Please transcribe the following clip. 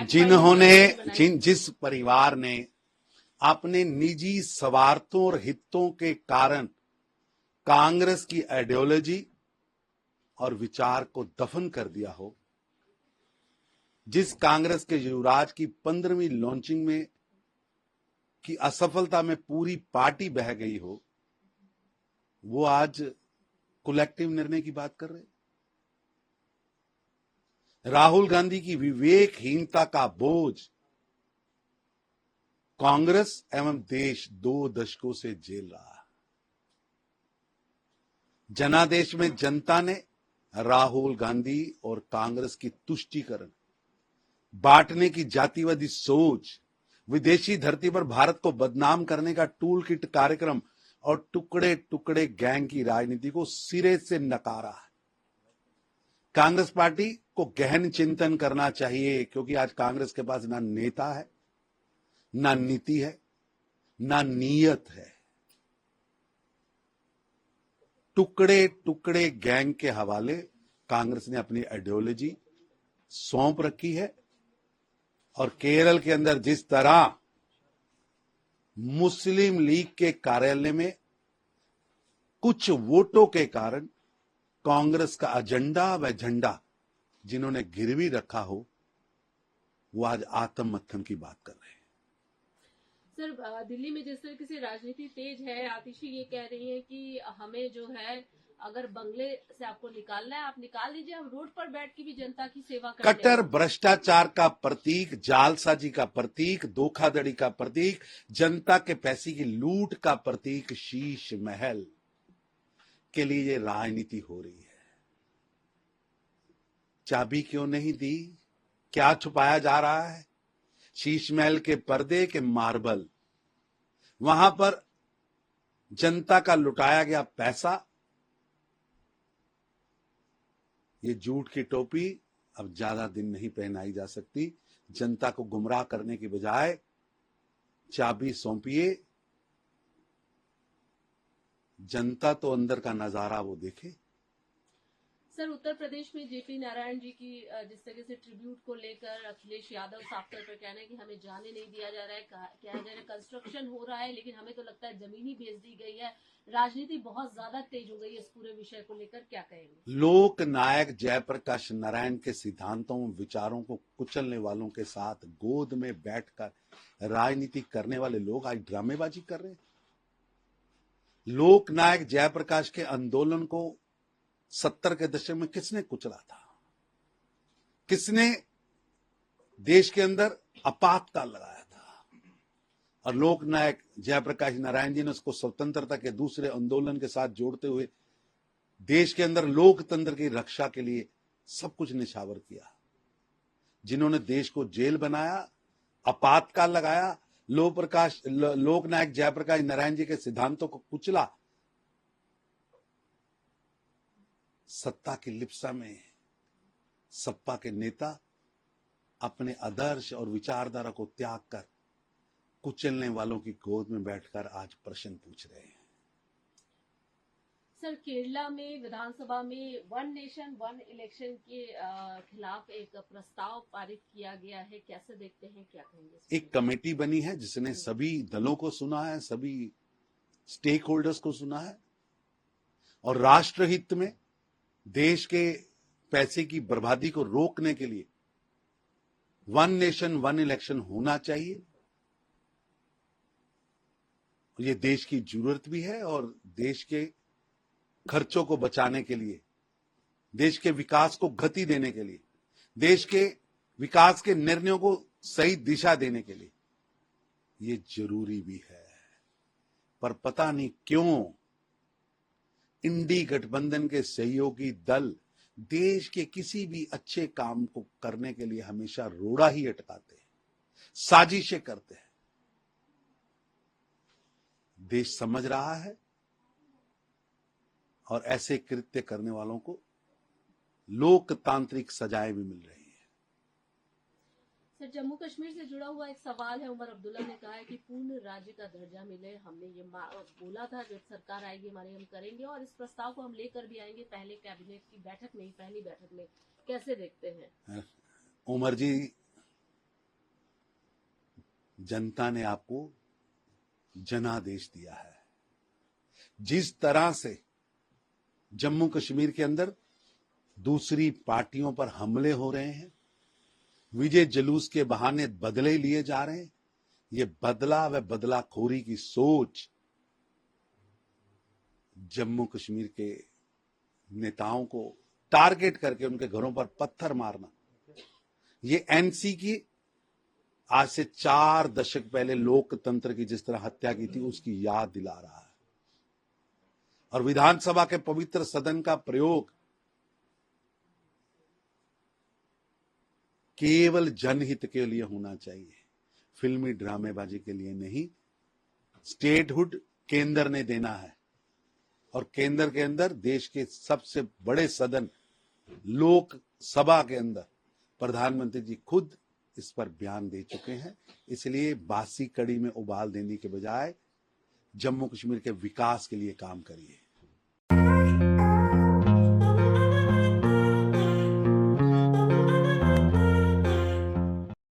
जिस परिवार ने अपने निजी स्वार्थों और हितों के कारण कांग्रेस की आइडियोलॉजी और विचार को दफन कर दिया हो, जिस कांग्रेस के युवराज की 15वीं लॉन्चिंग में की असफलता में पूरी पार्टी बह गई हो, वो आज कलेक्टिव निर्णय की बात कर रहे। राहुल गांधी की विवेकहीनता का बोझ कांग्रेस एवं देश 2 दशकों से झेल रहा है। जनादेश में जनता ने राहुल गांधी और कांग्रेस की तुष्टीकरण, बांटने की जातिवादी सोच, विदेशी धरती पर भारत को बदनाम करने का टूल किट कार्यक्रम और टुकड़े टुकड़े गैंग की राजनीति को सिरे से नकारा है। कांग्रेस पार्टी को गहन चिंतन करना चाहिए, क्योंकि आज कांग्रेस के पास ना नेता है, ना नीति है, ना नीयत है। टुकड़े टुकड़े गैंग के हवाले कांग्रेस ने अपनी आइडियोलॉजी सौंप रखी है। और केरल के अंदर जिस तरह मुस्लिम लीग के कार्यालय में कुछ वोटों के कारण कांग्रेस का एजेंडा व झंडा जिन्होंने गिरवी रखा हो, वो आज आत्ममथन की बात कर रहे हैं। सर, दिल्ली में जिस तरीके से राजनीति तेज है, आतिशी ये कह रही है कि हमें जो है, अगर बंगले से आपको निकालना है, आप निकाल लीजिए, हम रोड पर बैठ के भी जनता की सेवा करते हैं। कट्टर भ्रष्टाचार का प्रतीक, जालसाजी का प्रतीक, धोखाधड़ी का प्रतीक, जनता के पैसे की लूट का प्रतीक शीश महल के लिए ये राजनीति हो रही है। चाबी क्यों नहीं दी? क्या छुपाया जा रहा है? शीश महल के पर्दे के मार्बल, वहां पर जनता का लुटाया गया पैसा, ये झूठ की टोपी अब ज्यादा दिन नहीं पहनाई जा सकती। जनता को गुमराह करने की बजाय चाबी सौंपिए, जनता तो अंदर का नजारा वो देखे। सर, उत्तर प्रदेश में जेपी नारायण जी की जिस तरह से ट्रिब्यूट को लेकर अखिलेश यादव साफ तौर पर कहना है कि हमें जाने नहीं दिया जा रहा है, क्या जा रहा है, कंस्ट्रक्शन हो रहा है, लेकिन हमें तो लगता है जमीन ही बेच दी गई है। राजनीति बहुत ज्यादा तेज हो गई है इस पूरे विषय को लेकर, क्या कहेंगे? लोक नायक जयप्रकाश नारायण के सिद्धांतों विचारों को कुचलने वालों के साथ गोद में बैठकर राजनीति करने वाले लोग आज ड्रामेबाजी कर रहे हैं। लोक नायक जयप्रकाश के आंदोलन को 70 के दशक में किसने कुचला था? किसने देश के अंदर आपातकाल लगाया था? और लोक नायक जयप्रकाश नारायण जी ने उसको स्वतंत्रता के दूसरे आंदोलन के साथ जोड़ते हुए देश के अंदर लोकतंत्र की रक्षा के लिए सब कुछ निछावर किया। जिन्होंने देश को जेल बनाया, आपातकाल लगाया, लोक नायक जयप्रकाश नारायण जी के सिद्धांतों को कुचला, सत्ता की लिप्सा में सपा के नेता अपने आदर्श और विचारधारा को त्याग कर कुचलने वालों की गोद में बैठकर आज प्रश्न पूछ रहे हैं। सर, केरला में विधानसभा में 1 नेशन 1 इलेक्शन के खिलाफ एक प्रस्ताव पारित किया गया है, कैसे देखते हैं, क्या कहेंगे? एक कमेटी बनी है जिसने सभी दलों को सुना है, सभी स्टेक होल्डर्स को सुना है, और राष्ट्रहित में देश के पैसे की बर्बादी को रोकने के लिए 1 नेशन 1 इलेक्शन होना चाहिए। ये देश की जरूरत भी है और देश के खर्चों को बचाने के लिए, देश के विकास को गति देने के लिए, देश के विकास के निर्णयों को सही दिशा देने के लिए ये जरूरी भी है। पर पता नहीं क्यों इंडी गठबंधन के सहयोगी दल देश के किसी भी अच्छे काम को करने के लिए हमेशा रोड़ा ही अटकाते हैं, साजिशें करते हैं। देश समझ रहा है और ऐसे कृत्य करने वालों को लोकतांत्रिक सजाएं भी मिल रही है। सर, जम्मू कश्मीर से जुड़ा हुआ एक सवाल है। उमर अब्दुल्ला ने कहा है कि पूर्ण राज्य का दर्जा मिले। हमने ये बोला था जब सरकार आएगी हमारी, हम करेंगे, और इस प्रस्ताव को हम लेकर भी आएंगे पहले कैबिनेट की बैठक में, पहली बैठक में। कैसे देखते हैं? उमर जी जनता ने आपको जनादेश दिया है। जिस तरह से जम्मू कश्मीर के अंदर दूसरी पार्टियों पर हमले हो रहे हैं, विजय जुलूस के बहाने बदले लिए जा रहे हैं, ये बदला व बदलाखोरी की सोच जम्मू कश्मीर के नेताओं को टारगेट करके उनके घरों पर पत्थर मारना, ये एनसी की आज से 4 दशक पहले लोकतंत्र की जिस तरह हत्या की थी उसकी याद दिला रहा है। और विधानसभा के पवित्र सदन का प्रयोग केवल जनहित के लिए होना चाहिए, फिल्मी ड्रामेबाजी के लिए नहीं। स्टेटहुड केंद्र ने देना है और केंद्र के अंदर देश के सबसे बड़े सदन लोकसभा के अंदर प्रधानमंत्री जी खुद इस पर बयान दे चुके हैं। इसलिए बासी कड़ी में उबाल देने के बजाय जम्मू कश्मीर के विकास के लिए काम करिए।